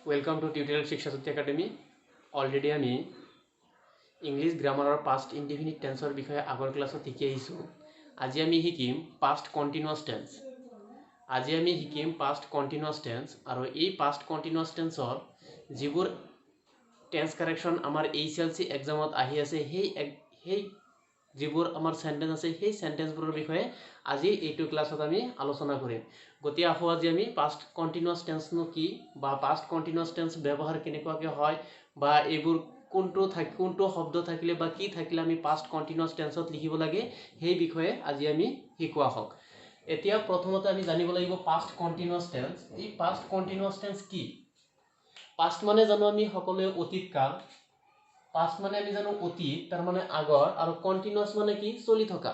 Welcome to Tutorial Shiksha Shakti Academy. Already আমি English গ্ৰামাৰৰ past indefinite tenseৰ বিষয়ে আগৰ ক্লাছত শিকি আহিছো। আজি আমি শিকিম past continuous tense। আজি আমি শিকিম past continuous tense আৰু এই past continuous tenseৰ যিবোৰ tense correction আমাৰ HLC এক্সামত আহি আছে সেই যিবোৰ আমাৰ সেন্টেন্স আছে সেই সেন্টেন্সবোৰৰ বিষয়ে আজি এইটো ক্লাছত আমি আলোচনা কৰিম। গতি আহো আজি আমি past continuous tense নো কি বা past continuous tense ব্যৱহাৰ কেনেকুৱাকৈ হয় বা এইবোৰ কোনটো শব্দ থাকিলে বা কি থাকিলে আমি past continuous tenseত লিখিব লাগে সেই বিষয়ে আজি আমি শিকোৱা হওক। এতিয়া প্ৰথমতে আমি জানিব লাগিব past continuous tense। এই past continuous tense কি? past মানে জানো আমি সকলোৱে অতীত কাল। past মানে আমি জানো অতীত তাৰ মানে আগৰ আৰু continuous মানে কি চলি থকা।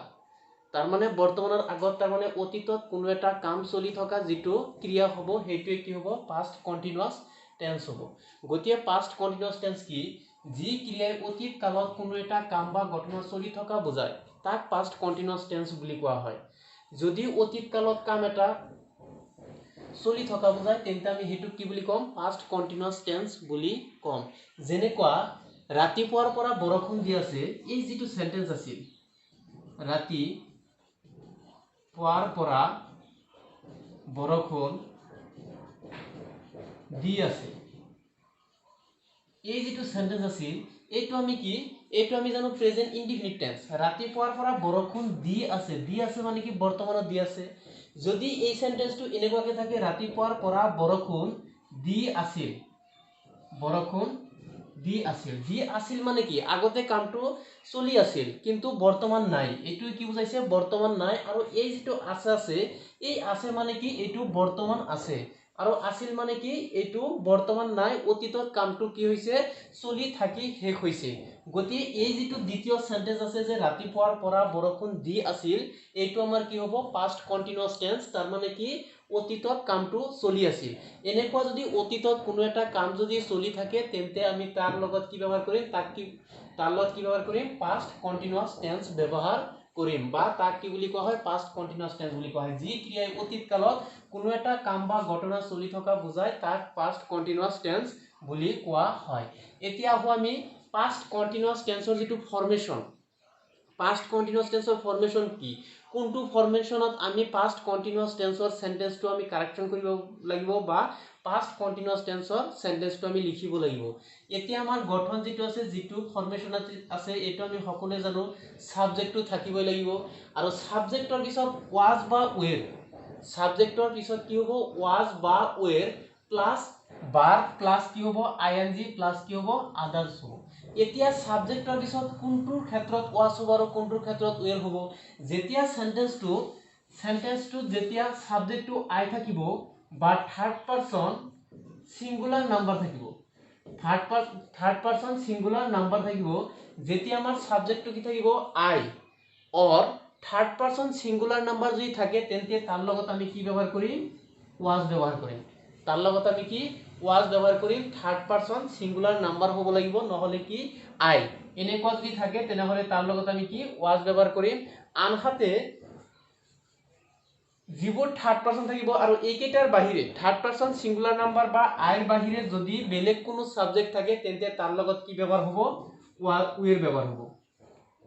তাৰ মানে বৰ্তমানৰ আগত তাৰ মানে অতীতত কোনো এটা কাম চলি থকা যেটো ক্ৰিয়া হ'ব হেইটোৱে কি হ'ব past continuous tense হ'ব। গতিয়ে past continuous tense কি যি ক্ৰিয়াই অতীত কালত কোনো এটা কাম বা ঘটনা চলি থকা বুজায় তাক past continuous tense বুলি কোৱা হয়। যদি অতীত কালত কাম এটা চলি থকা বুজায় তেন্তে আমি হেতু কি বুলি কম past continuous tense বুলি কম। যেনেকুৱা ৰাতিপুৱাৰ পৰা বৰষুণ দি আছে এই যেটো সেন্টেন্স আছিল ৰাতি পুৱাৰ পৰা বৰষুণ দি আছে এই যেটো সেন্টেন্স আছিল এইটো আমি কি এইটো আমি জানো প্ৰেজেন্ট ইনডিফিনিট টেন্স। ৰাতিপুৱাৰ পৰা বৰষুণ দি আছে মানে কি বৰ্তমানত দি আছে। যদি এই সেন্টেন্সটো এনেকুৱাকৈ থাকে ৰাতিপুৱাৰ পৰা বৰষুণ দি আছিল দি আছিল মানে কি আগতে কামটো চলি আছিল কিন্তু বৰ্তমান নাই এইটো কি বুজাইছে বৰ্তমান নাই আৰু এই যেটো আছে এই আছে মানে কি এইটো বৰ্তমান আছে আৰু আছিল মানে কি এইটো বৰ্তমান নাই অতীতত কামটো কি হৈছে চলি থাকি শেষ হৈছে। গতি এই যেটো দ্বিতীয় সেন্টেন্স আছে যে ৰাতিপুৱাৰ পৰা বৰষুণ দি আছিল এইটো আমাৰ কি হ'ব past continuous tense তাৰ মানে কি অতীতত কামটো চলি আছিল। এনেকুৱা যদি অতীতত কোনো এটা কাম যদি চলি থাকে তেন্তে আমি তাৰ লগত কি ব্যৱহাৰ কৰিম তাৰ লগত কি ব্যৱহাৰ কৰিম past continuous tense ব্যৱহাৰ কৰিম বা তাক কি বুলি কোৱা হয় past continuous tense বুলি কোৱা হয়। যি ক্ৰিয়াই অতীত কালত কোনো এটা কাম বা ঘটনা চলি থকা বুজায় তাক past continuous tense বুলি কোৱা হয়। এতিয়া আহো আমি past continuous tenseৰ যেটো ফৰ্মেশন past continuous tenseৰ ফৰ্মেশন কি কোনটো ফৰ্মেশনত আমি past continuous tenseৰ সেন্টেন্সটো আমি কাৰেকচন কৰিব লাগিব বা past continuous tenseৰ সেন্টেন্সটো আমি লিখিব লাগিব। এতিয়া আমাৰ গঠন যেটো আছে যেটো ফৰ্মেশন আছে এটো আমি সকলোৱে জানো সাবজেক্টটো থাকিবই লাগিব আৰু সাবজেক্টৰ পিছত was বা were সাবজেক্টৰ পিছত কি হ'ব was বা were প্লাস verb প্লাস কি হ'ব ing প্লাস কি হ'ব others হ'ব। এতিয়া সাবজেক্টৰ পিছত কোনটোৰ ক্ষেত্ৰত was হ'ব আৰু কোনটোৰ ক্ষেত্ৰত were হ'ব যেতিয়া সেন্টেন্সটো যেতিয়া সাবজেক্টটো I থাকিব বা থাৰ্ড পাৰসন সিঙ্গুলাৰ নাম্বাৰ থাকিব থাৰ্ড পাৰসন সিঙ্গুলাৰ নাম্বাৰ থাকিব যেতিয়া আমাৰ সাবজেক্টটো কি থাকিব I or third person singular number যদি থাকে তেন্তে তাৰ লগত আমি কি ব্যৱহাৰ কৰিম was ব্যৱহাৰ কৰিম। তাৰ লগত আমি কি was ব্যৱহাৰ কৰিম থাৰ্ড পাৰসন সিঙ্গুলাৰ নাম্বাৰ হ'ব লাগিব নহলে কি I এনেকুৱা যদি থাকে তেনেহলে তাৰ লগত আমি কি was ব্যৱহাৰ কৰিম। আনহাতে যিবোৰ থাৰ্ড পাৰসন থাকিব আৰু এইকেইটাৰ বাহিৰে থাৰ্ড পাৰসন সিঙ্গুলাৰ নাম্বাৰ বা আইৰ বাহিৰে যদি বেলেগ কোনো সাবজেক্ট থাকে তেন্তে তাৰ লগত কি ব্যৱহাৰ হ'ব were ব্যৱহাৰ হ'ব।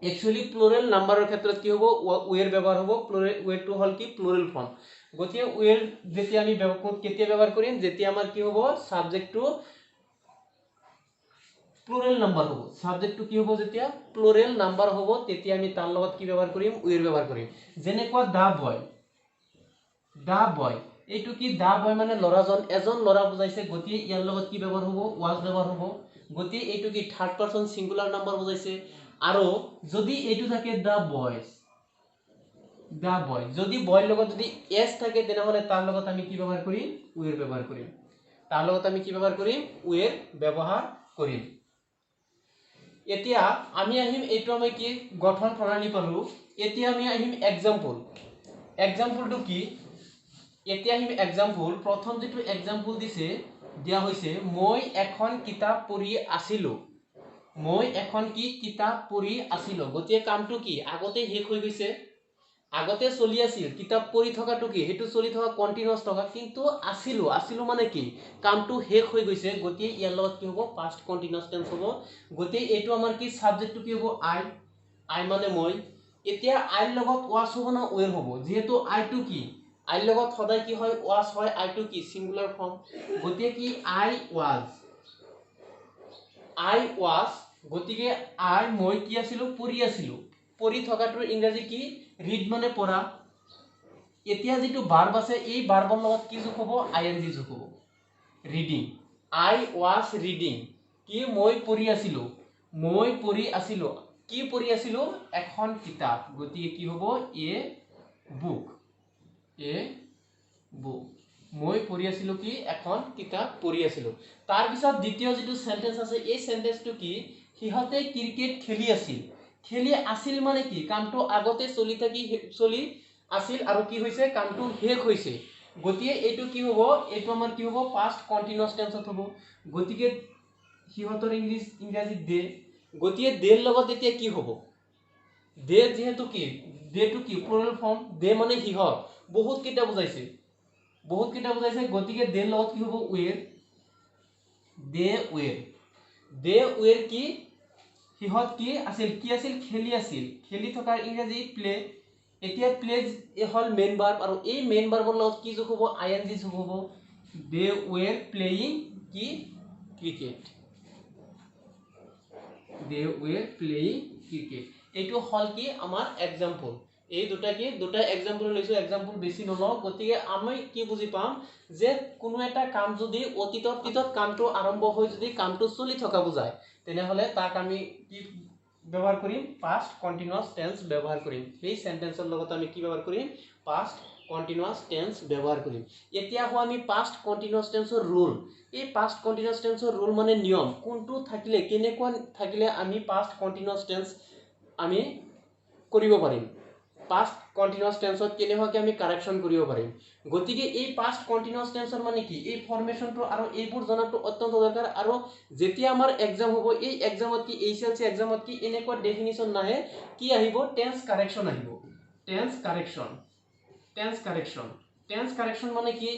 একচুয়ালি প্লুৰাল নাম্বাৰৰ ক্ষেত্ৰত কি হ'ব were ব্যৱহাৰ হ'ব were টো হল কি প্লুৰাল ফৰ্ম। গতিকে were যেতিয়া আমি কেতিয়া ব্যৱহাৰ কৰিম যেতিয়া আমাৰ কি হ'ব সাবজেক্টটো প্লুরাল নাম্বার হ'ব সাবজেক্টটো কি হ'ব যেতিয়া প্লুরাল নাম্বার হ'ব তেতিয়া আমি তাৰ লগত কি ব্যৱহাৰ কৰিম were ব্যৱহাৰ কৰিম। যেনেকুৱা দা বয় এইটো কি দা বয় মানে লৰাজন এজন লৰা বুজাইছে গতিয়ে ইয়াৰ লগত কি ব্যৱহাৰ হ'ব was ব্যৱহাৰ হ'ব। গতিয়ে এইটো কি থাৰ্ড পাৰসন সিঙ্গুলাৰ নাম্বাৰ বুজাইছে আৰু যদি এইটো থাকে দা বয় যদি বয়ৰ লগত যদি s থাকে তেনেহলে তাৰ লগত আমি কি ব্যৱহাৰ কৰিম were ব্যৱহাৰ কৰিম তাৰ লগত আমি কি ব্যৱহাৰ কৰিম were ব্যৱহাৰ কৰিম। এতিয়া আমি আহিম এইটো আমি কি গঠন প্ৰণালী পালো। এতিয়া আমি আহিম এক্সাম্পলটো কি এতিয়া আহিম এক্সাম্পল। প্ৰথম যেটো এক্সাম্পল দিয়া হৈছে মই এখন কিতাপ পঢ়ি আছিলো গতিয়ে কামটো কি আগতে শেষ হৈ গৈছে আগতে চলি আছিল কিতাপ পঢ়ি থকাটো কি হেতু চলি থকা কন্টিনিউয়াস থকা কিন্তু আসিলো মানে কি কামটো শেষ হৈ গৈছে গতি ইয়াৰ লগত কি হ'ব পাস্ট কন্টিনিউয়াস টেন্স হ'ব গতি এইটো আমাৰ কি সাবজেক্টটো কি হ'ব আই মানে মই এতিয়া আইৰ লগত ওয়াজ হ'ব না ওয়েৰ হ'ব যেহেতু আইটো কি আইৰ লগত সদায় কি হয় ওয়াজ হয় আইটো কি সিঙ্গুলার ফর্ম গতি কি আই ওয়াজ গতিকে আই মই কি আছিলো পঢ়ি থকাটোৰ ইংৰাজী কি ৰিড মানে পঢ়া এতিয়া যেটো ভাৰ্ব আছে এই ভাৰ্বৰ লগত কি যোগ হ'ব আইএনজি যোগ হ'ব ৰিডিং আই ওয়াজ ৰিডিং কি মই পঢ়ি আছিলো কি পঢ়ি আছিলো এখন কিতাপ গতিকে কি হ'ব এ বুক মই পঢ়ি আছিলো কি এখন কিতাপ পঢ়ি আছিলো তাৰ পিছত দ্বিতীয় যেটো সেন্টেন্স আছে এই সেন্টেন্সটো কি হিহতে ক্ৰিকেট খেলি আছিল মানে কি কামটো আগতে চলি আছিল আৰু কি হৈছে কামটো শেষ হৈছে গতিকে এইটো কি হ'ব এইটো আমাৰ কি হ'ব পাস্ট কন্টিনিউয়াস টেন্সত হ'ব গতিকে হিহতৰ ইংৰাজী দে গতিকে দেৰ লগত এতিয়া কি হ'ব দে যেহেতু কি দেটো কি প্লুৰাল ফৰ্ম দে মানে হিহত বহুত কেইটা বুজাইছে গতিকে দেৰ লগত কি হ'ব ওয়েৰ দে ওয়েৰ কি হিহত কি আছিল খেলি থকাৰ ইংৰাজী প্লে এতিয়া প্লে হল মেইন ভাৰ্ব আৰু এই মেইন ভাৰ্বৰ লগত কি যোগ হ'ব আইএনজি যোগ হ'ব দে ওয়েৰ প্লেইং কি ক্ৰিকেট এইটো হল কি আমাৰ এক্সাম্পল এই দুটা এক্সাম্পল লৈছো এক্সাম্পল বেছি নলওঁ গতিকে আমি কি বুজি পাম যে কোনো এটা কাম যদি অতীতত কামটো আৰম্ভ হৈ যদি কামটো চলি থকা বুজায় তেনেহলে তাক আমি কি ব্যবহাৰ কৰিম পাস্ট কন্টিনিউয়াস টেন্স ব্যবহাৰ কৰিম এই সেন্টেন্সৰ লগত আমি কি ব্যবহাৰ কৰিম পাস্ট কন্টিনিউয়াস টেন্স ব্যবহাৰ কৰিম এতিয়া হো আমি পাস্ট কন্টিনিউয়াস টেন্সৰ ৰুল এই পাস্ট কন্টিনিউয়াস টেন্সৰ ৰুল মানে নিয়ম কোনটো থাকিলে কেনেকুৱা থাকিলে আমি পাস্ট কন্টিনিউয়াস টেন্স আমি কৰিব পাৰিম পাস্ট কন্টিনিউয়াস টেন্সত কেনেকৈ আমি কাৰেকশন কৰিব পাৰিম গতিকে এই পাস্ট কন্টিনিউয়াস টেন্সৰ মানে কি এই ফৰ্মেশনটো আৰু এইবোৰ জনাটো অত্যন্ত দৰকাৰ আৰু যেতিয়া আমাৰ এক্সাম হ'ব এই এক্সামত কি এইচএলসি এক্সামত কি এনেকুৱা ডেফিনিশন নাহে কি আহিব টেন্স কাৰেকশন আহিব টেন্স কাৰেকশন মানে কি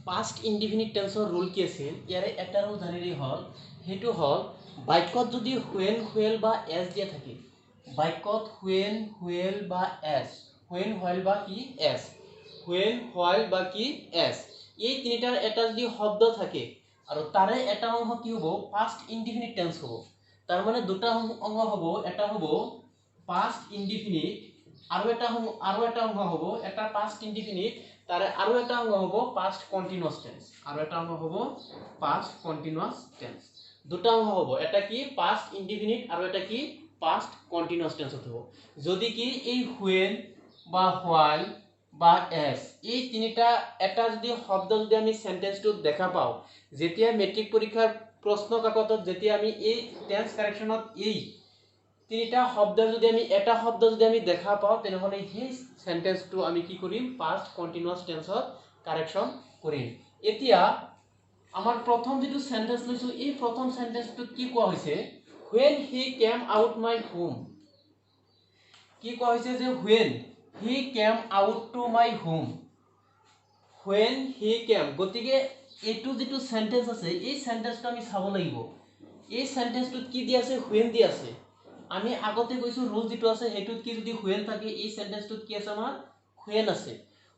পাস্ট ইনডিফিনিট টেন্সৰ ৰুল কি আছিল ইয়াৰে এটা ৰুল জানিলেই হল হেতু হল বাক্যত যদি হুৱেন হুৱেল বা এস দিয়া থাকে বাক্যত হুৱেন হুৱেল বা এস হুৱেন হুৱেল বা কি এস এই তিনিটাৰ এটা যদি শব্দ থাকে আৰু তাৰে এটা অংশ কি হ'ব পাস্ট ইনডিফিনিট টেন্স হ'ব তাৰ মানে দুটা অংশ হ'ব এটা হ'ব পাস্ট ইনডিফিনিট আৰু এটা অংশ হ'ব এটা পাস্ট ইনডিফিনিট তাৰে আৰু এটা অংশ হ'ব পাস্ট কন্টিনিউয়াস টেন্স দুটা অংশ হ'ব এটা কি পাস্ট ইনডিফিনিট আৰু এটা কি পাস্ট কন্টিনিউয়াস টেন্সত হ'ব যদি কি এই হুৱেন বা হোৱাইল বা এস এই তিনিটা এটা যদি শব্দ যদি আমি সেন্টেন্সটোত দেখা পাও যেতিয়া মেট্ৰিক পৰীক্ষাৰ প্ৰশ্ন কাকতত যেতিয়া আমি এই টেন্স কাৰেকশনত এই তিনিটা শব্দ যদি আমি এটা শব্দ যদি আমি দেখা পাও তেনেহলে সেই সেন্টেন্সটো আমি কি কৰিম পাস্ট কন্টিনিউয়াস টেন্সত কাৰেকশন কৰিম এতিয়া আমাৰ প্ৰথম যেটো সেন্টেন্স লৈছো এই প্ৰথম সেন্টেন্সটো কি কোৱা হৈছে when he came out my home কি কোৱা হৈছে যে when he came out to my home when he came গতিকে এটো যেটো সেন্টেন্স আছে এই সেন্টেন্সটো আমি চাব লাগিব এই সেন্টেন্সটোত কি দি আছে when দি আছে আমি আগতে কৈছো ৰুল যেটো আছে হেতুত কি যদি when থাকে এই সেন্টেন্সটোত কি আছে আমাৰ when আছে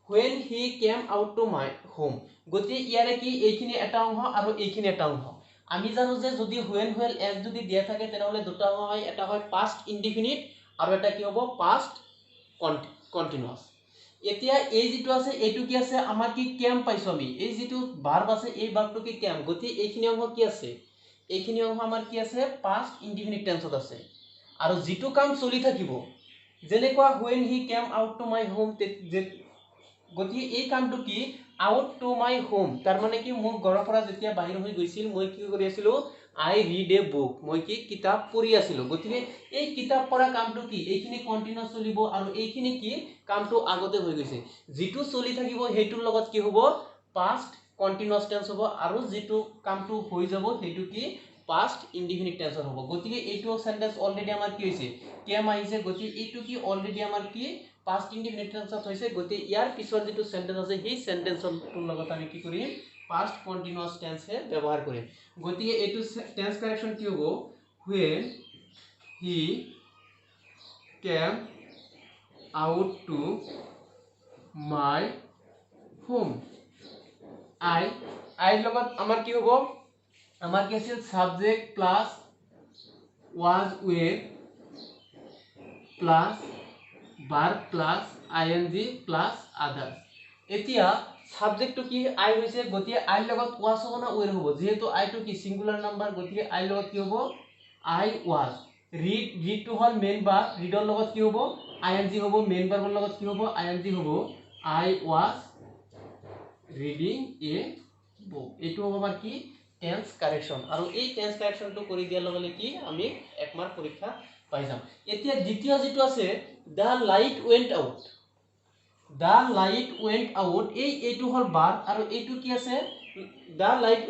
when he came out to my home গতি ইয়াৰে কি এইখিনি এটা অংশ আৰু এইখিনি এটা অংশ আমি জানো যে যদি when হুৱেল এস যদি দিয়া থাকে তেনেহলে দুটা অংশ হয় এটা হয় পাস্ট ইনডিফিনিট আৰু এটা কি হ'ব পাস্ট কন্টিনিউয়াস এতিয়া এই যেটো আছে এইটো কি আছে আমাৰ কি কেম পাইছো আমি এই যেটো ভাৰ্ব আছে এই ভাৰ্বটো কি কেম গতি এইখিনি অংশ কি আছে এইখিনি অংশ আমাৰ কি আছে পাস্ট ইনডিফিনিট টেন্সত আছে আৰু যেটো কাম চলি থাকিব যেনেকুৱা when he came out to my home গতি এই কামটো কি out to my home তাৰ মানে কি মোৰ ঘৰৰ পৰা যেতিয়া বাহিৰ হৈ গৈছিল মই কি কৰি আছিলো I read a book মই কি কিতাপ পঢ়ি আছিলো গতিকে এই কিতাপ পঢ়া কামটো কি এইখিনি কন্টিনিউয়াস চলিব আৰু এইখিনি কি কামটো আগতে হৈ গৈছে যেটো চলি থাকিব হেতুৰ লগত কি হ'ব পাস্ট কন্টিনিউয়াস টেন্স হ'ব আৰু যেটো কামটো হৈ যাব হেতু কি পাষ্ট ইনডিফিনিট টেন্সৰ হ'ব গতিকে এইটো সেন্টেন্স অলৰেডি আমাৰ কি হৈছে কেম আহিছে গতিকে এইটো কি অলৰেডি আমাৰ কি পাষ্ট ইনডিফিনিট টেন্সত হৈছে গতিকে ইয়াৰ পিছৰ যেটো সেন্টেন্স আছে সেই সেন্টেন্সৰ লগত আমি কি কৰিম পাষ্ট কন্টিনিউয়াস টেন্স হে ব্যৱহাৰ কৰিম গতিকে এইটো টেন্স কাৰেকচন কি হ'ব when he came out to my home I লগত আমাৰ কি হ'ব আমাৰ কি আছিল subject plus was were plus verb plus ing plus others এতিয়া সাবজেক্টটো কি আই হৈছে গতিকে আই লগত was হ'ব না were হ'ব যেহেতু আই টো কি সিঙ্গুলার নাম্বার গতিকে আই লগত কি হ'ব I was read to hall main verb reader লগত কি হ'ব ing হ'ব মেইন ভাৰ্বৰ লগত কি হ'ব ing হ'ব I was reading a book এটো হ'ব আমাৰ কি টেন্স কাৰেকচন আৰু এই টেন্স কাৰেকচনটো কৰি দিয়াৰ লগে কি আমি এক মাৰ্ক পৰীক্ষা পাই যাম এতিয়া দ্বিতীয় যেটো আছে the light went out এইটো হল ভার্ব আৰু এইটো কি আছে the light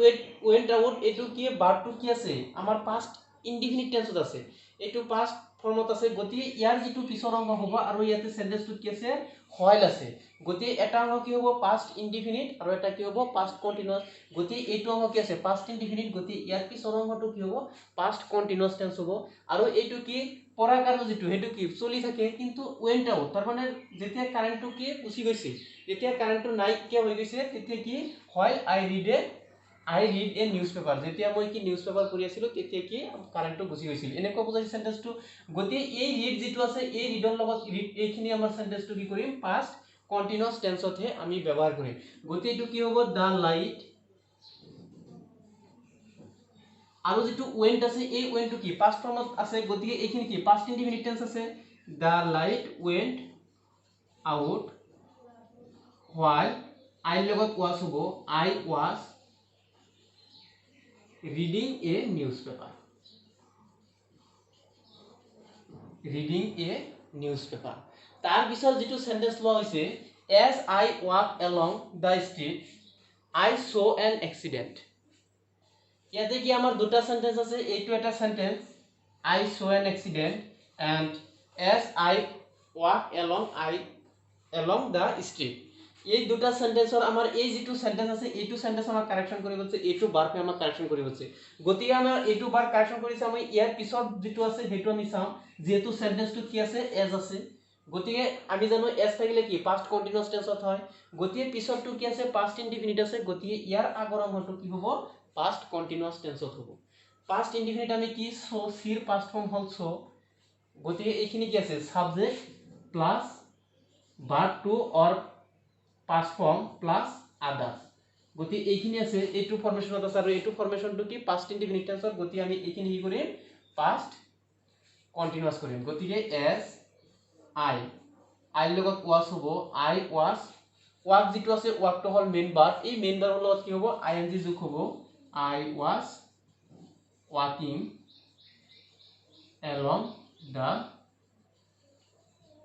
went out এইটো কি ভাৰ্বটো কি আছে আমাৰ পাষ্ট ইনডিফিনিট টেন্সত আছে এইটো পাষ্ট ফৰ্মত আছে গতি ইয়াৰ যেটো পিছৰ অংশ হ'ব আৰু ইয়াতে সেন্টেন্সটো কি আছে while আছে গতি এটা অংশ কি হ'ব পাষ্ট ইনডিফিনিট আৰু এটা কি হ'ব পাষ্ট কন্টিনিউয়াস গতি এইটো অংশ কি আছে পাষ্ট ইনডিফিনিট গতি ইয়াৰ পিছৰ অংশটো কি হ'ব পাষ্ট কন্টিনিউয়াস টেন্স হ'ব আৰু এইটো কি পঢ়া কাৰ্য যেটো হেতু কি চলি থাকে কিন্তু went out তাৰ মানে যেতিয়া কাৰেন্টটো কি গুচি গৈছে যেতিয়া কাৰেন্টটো নাই কি হৈ গৈছে তেতিয়া কি while I read a newspaper যেতিয়া মই কি নিউজপেপাৰ পঢ়ি আছিল তেতিয়া কি কাৰেন্টটো গুচি গৈছিল এনেকৈ বুজাইছে সেন্টেন্সটো গতি এই ৰিড যেটো আছে এই ৰিডৰ লগত ৰিড এইখিনি আমাৰ সেন্টেন্সটো কি কৰিম পাষ্ট কন্টিনিউয়াস টেন্সত হে আমি ব্যৱহাৰ কৰিম গতি এটো কি হ'ব দা লাইট আৰু যেটো went আছে এই went টো কি পাষ্ট ফৰ্মত আছে গতিকে এইখিনি কি পাষ্ট ইনডিফিনিট টেন্স আছে the light went out while I লগত was হ'ব I was reading a newspaper তাৰ পিছত যেটো সেন্টেন্স লোৱা হৈছে as I walk along the street I saw an accident ইয়াতে কি আমাৰ দুটা সেন্টেন্স আছে এইটো এটা sentence I saw an accident and as I walk along the street এই দুটা সেন্টেন্সৰ আমাৰ এই যেটো সেন্টেন্স আছে এইটো সেন্টেন্স আমাৰ কাৰেকচন কৰিব আছে এইটো ভাৰ্ব আমাৰ কাৰেকচন কৰিব আছে গতিকে আমাৰ এইটো ভাৰ্ব কাৰেকচন কৰিছে আমি ইয়াৰ পিছত যেটো আছে হেতু আমি চাম যেহেতু সেন্টেন্সটো কি আছে এজ আছে গতিকে আমি জানো এজ থাকিলে কি পাষ্ট কন্টিনিউয়াস টেন্সত হয় গতিকে পিছৰটো কি আছে পাষ্ট ইনডিফিনিট আছে গতিকে ইয়াৰ আগৰ অংশটো কি হ'ব পাষ্ট কন্টিনিউয়াস টেন্সত হ'ব পাষ্ট ইনডিফিনিট আমি কি সো সিৰ পাষ্ট ফর্ম হল সো গতিকে এইখিনি কি আছে subject plus verb to or past form plus others গতি এইখিনি আছে এইটো ফরমেশনত আছে আৰু এইটো ফৰমেশনটো কি পাষ্ট ইনডিফিনিট টেন্সৰ গতি আমি এইখিনি কি কৰিম পাষ্ট কন্টিনিউয়াস কৰিম গতিকে as I লগত was হ'ব I was work যেটো আছে work টো হল মেইন ভার্ব এই মেইন ভাৰ্বৰ লগত কি হ'ব ing যোগ হ'ব I was walking along the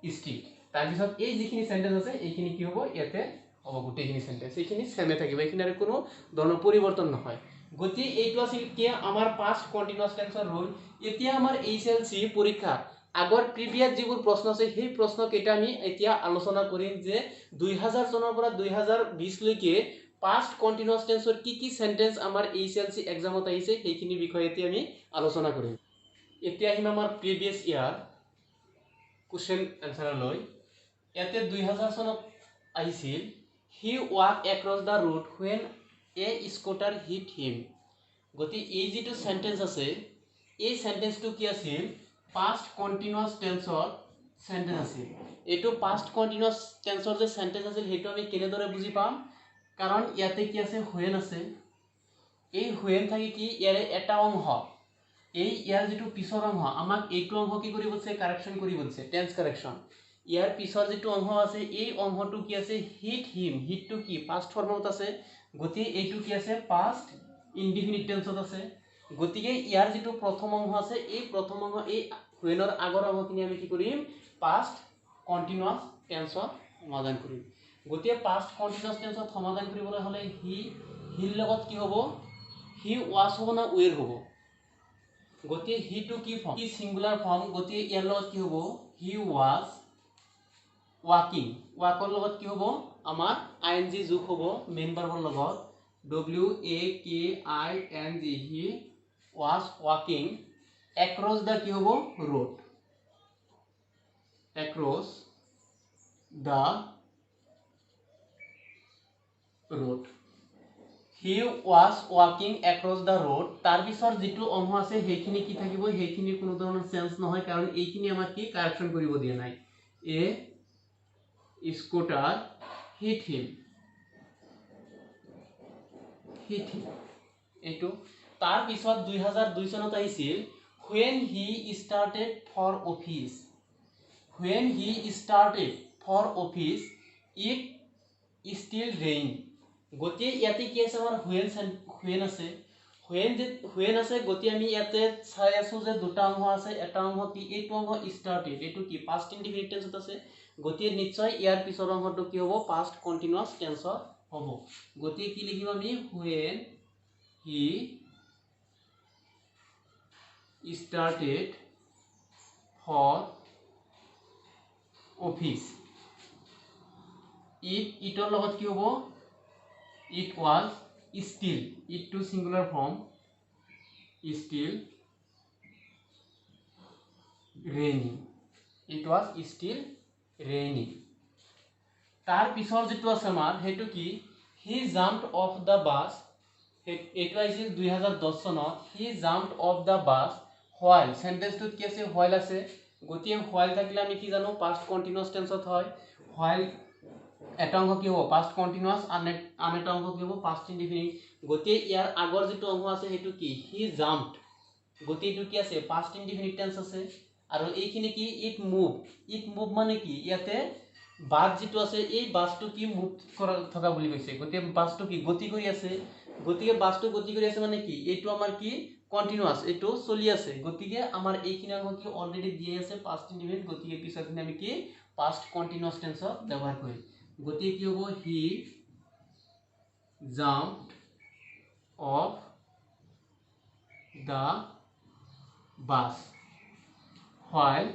street তাৰ পিছত এই যিখিনি সেন্টেন্স আছে এইখিনি কি হ'ব ইয়াতে হ'ব গুটেখিনি সেন্টেন্স এইখিনি সেমে থাকিব এইখিনি আৰু কোনো ধৰণৰ পৰিৱৰ্তন নহয় গতি এইটো আছিল কি আমাৰ পাষ্ট কন্টিনিউয়াস টেন্সৰ ৰুল এতিয়া আমাৰ এইচএলসি পৰীক্ষা আগৰ প্ৰিভিয়াস যিবোৰ প্ৰশ্ন আছে সেই প্ৰশ্ন কেইটা আমি এতিয়া আলোচনা কৰিম যে 2000 চনৰ পৰা 2020 লৈকে পাষ্ট কন্টিনিউয়াস টেন্সৰ কি সেন্টেন্স আমাৰ এইচএলসি এক্সামত আহিছে সেইখিনি বিষয়ে এতিয়া আমি আলোচনা কৰিম এতিয়া আহিম আমাৰ প্ৰিভিয়াস ইয়াৰ কোশ্চেন আনসাৰ লৈ ইয়াতে 2000 চনত আহিছিল he walked across the road when a scooter hit him গতি এই যেটো সেন্টেন্স আছে এই সেন্টেন্সটো কি আছিল পাষ্ট কন্টিনিউয়াস টেন্সৰ সেন্টেন্স আছিল এটো পাষ্ট কন্টিনিউয়াস টেন্সৰ যে সেন্টেন্স আছিল হেতু আমি কেনেদৰে বুজি পাম কাৰণ ইয়াতে কি আছে when আছে এই when থাকি কি ইয়াৰে এটা অংশ এই ইয়াৰ যেটো পিছৰ অংশ আমাক এইটো অংশ কি কৰিব আছে কাৰেকচন কৰিব আছে টেন্স কাৰেকচন ইয়াৰ পিছৰ যেটো অংশ আছে এই অংশটো কি আছে হিট হিম হিটটো কি পাষ্ট ফর্মত আছে গতি এইটো কি আছে পাষ্ট ইনডিফিনিট টেন্সত আছে গতিকে ইয়াৰ যেটো প্ৰথম অংশ আছে এই প্ৰথম অংশ এই whenৰ আগৰ অংশখিনি আমি কি কৰিম পাষ্ট কন্টিনিউয়াস টেন্সত সমাধান কৰিম গতিকে পাষ্ট কন্টিনিউয়াস টেন্সত সমাধান কৰিবলৈ হলে হিৰ লগত কি হ'ব হি was হ'ব না were হ'ব গতিকে হি টু কি ফর্ম কি সিঙ্গুলার ফর্ম গতিকে ইয়ার লগত কি হবো হি ওয়াজ ওয়াকিং ওয়াকৰ লগত কি হবো আমাৰ আইএনজি যোগ হবো মেইন ভাৰ্বৰ লগত WAKING he was walking across the কি হবো road across the road he was walking across the road তাৰ পিছৰ যেটো অংশ আছে হেখিনি কি থাকিব হেখিনি কোনো ধৰণৰ চেঞ্জ নহয় কাৰণ এইখিনি আমাৰ কি কাৰেকচন কৰিব দিয়া নাই এ স্কুটাৰ hit him এইটো তাৰ পিছত 2002 চনত আহিছিল when he started for office it still rain গতি ইয়াতে কি আছে আমাৰ when আছে when আছে গতি আমি ইয়াতে চাই আছো যে দুটা অংশ আছে এটা অংশ কি এইটো অংশ started এইটো কি past indefinite tense আছে গতি নিশ্চয় ইয়াৰ পিছৰ অংশটো কি হ'ব past continuous tense হ'ব গতি কি লিখিম আমি when he started for office ইটৰ লগত কি হ'ব it was still it to singular form still raining it was still raining তাৰ পিছৰ যেটো আছে আমাৰ হেতু কি he jumped off the bus এটো আছিল 2010 চনত he jumped off the bus while sentence টোত কি আছে while আছে গতিয়ে while থাকিলে আমি কি জানো past continuous tense হয় while এটা অংশ কি হ'ব past continuous আন এটা অংশ কি হ'ব past indefinite গতিয়ে ইয়াৰ আগৰ যেটো অংশ আছে হেতু কি he jumped গতি এটো কি আছে past indefinite tense আছে আৰু এইখিনি কি it move মানে কি ইয়াতে বাস যেটো আছে এই বাসটো কি মুভ কৰা থকা বুলি কৈছে গতিয়ে বাসটো কি গতি কৰি আছে গতিকে বাসটো গতি কৰি আছে মানে কি এইটো আমাৰ কি কন্টিনিউয়াস এইটো চলি আছে গতিকে আমাৰ এইখিনি অংশ কি অলৰেডি দিয়ে আছে past indefinite গতিকে পিছৰখিনি আমি কি past continuous tense ব্যৱহাৰ কৰিম গতিকে কি হ'ব he jumped off the bus while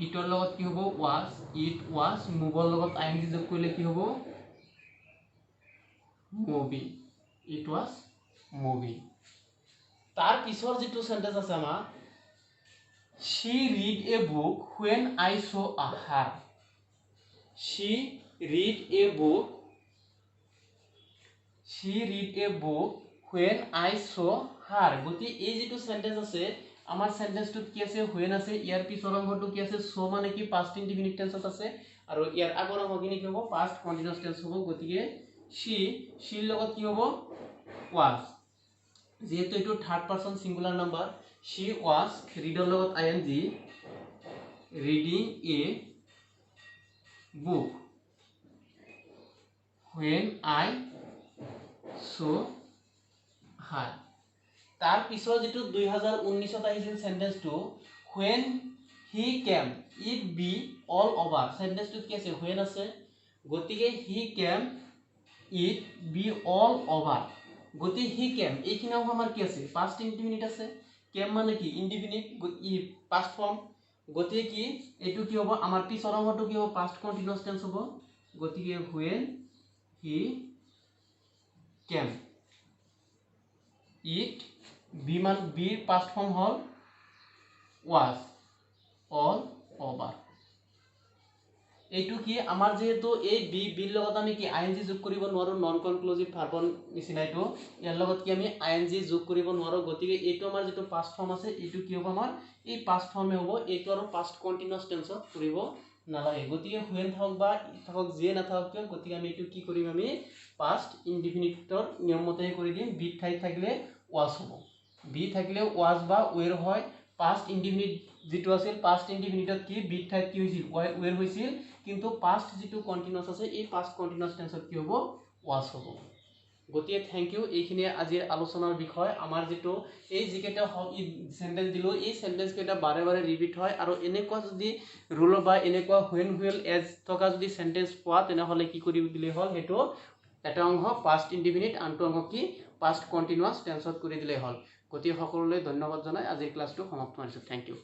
ইটৰ লগত কি হ'ব it was moveৰ লগত ing যোগ কৰিলে কি হ'ব moving it was moving তাৰ পিছৰ যেটো সেন্টেন্স আছে আমাৰ she read a book when I saw her she read a book when I saw her গতি এই যেটো সেন্টেন্স আছে আমাৰ সেন্টেন্সটোত কি আছে when আছে ইয়াৰ পিছৰ অংশটো কি আছে so মানে কি past indefinite tense আছে আৰু ইয়াৰ আগৰ অংশখিনি কি হ'ব past continuous tense হ'ব গতিকে she লগত কি হ'ব was যেহেতু এটো third person singular number she was reader লগত ing reading a book when I saw her তাৰ পিছৰ যেটো 2019 ত আহিছিল সেন্টেন্সটো when he came it be all over সেন্টেন্সটো কি আছে when আছে গতিকে he came it be all over গতি he came এইখিনি আমাৰ কি আছে past indefinite আছে came মানে কি indefinite past form গতি কি এটো কি হ'ব আমাৰ পিছৰ অংশটো কি হ'ব past continuous tense হ'ব গতিকে when he came it be মান be past form hall was all over এইটো কি আমাৰ যেহেতু এই বি লগত আমি কি আইএনজি যোগ কৰিব নোৱাৰো নন কনক্লুসিভ ভাৰ্বন নিচিনা এইটো ইয়াৰ লগত কি আমি আইএনজি যোগ কৰিব নোৱাৰো গতিকে এইটো আমাৰ যেটো পাস্ট ফৰ্ম আছে এইটো কি হ'ব আমাৰ এই পাস্ট ফৰ্মে হ'ব এইটো আৰু পাস্ট কন্টিনিউয়াস টেন্সত কৰিব নালাগে গতিকে হুয়েন থাকক বা থাকক যে না থাকক কিয় গতিকে আমি এইটো কি কৰিম আমি পাস্ট ইনডিফিনিটৰ নিয়ম মতে কৰি দিম বি ঠাইত থাকিলে ওয়াজ হ'ব বি থাকিলে ওয়াজ বা ওয়েৰ হয় পাস্ট ইনডিফিনিট যেটো আছিল পাস্ট ইনডিফিনিটত কি বি ঠাইত কি হৈছিল ওয়েৰ হৈছিল কিন্তু পাস্ট যেটো কন্টিনিউয়াস আছে এই পাস্ট কন্টিনিউয়াস টেন্সত কি হ'ব ওয়াজ হ'ব গতিকে থ্যাংক ইউ এইখিনি আজিৰ আলোচনাৰ বিষয় আমাৰ যেটো এই জিকেটা সেন্টেন্স দিলো এই সেন্টেন্স কেটা বাৰে বাৰে ৰিপিট হয় আৰু এনেকুৱা যদি ৰুল বা এনেকুৱা when will as থকা যদি সেন্টেন্স পোৱা তেনে হলে কি কৰি দিলে হল হেটো এটা অংশ পাস্ট ইনডিফিনিট আনটো অংশ কি পাস্ট কন্টিনিউয়াস টেন্সত কৰি দিলে হল গতিকে সকলোলৈ ধন্যবাদ জনাই আজিৰ ক্লাছটো সমাপ্ত কৰিছোঁ। Thank U.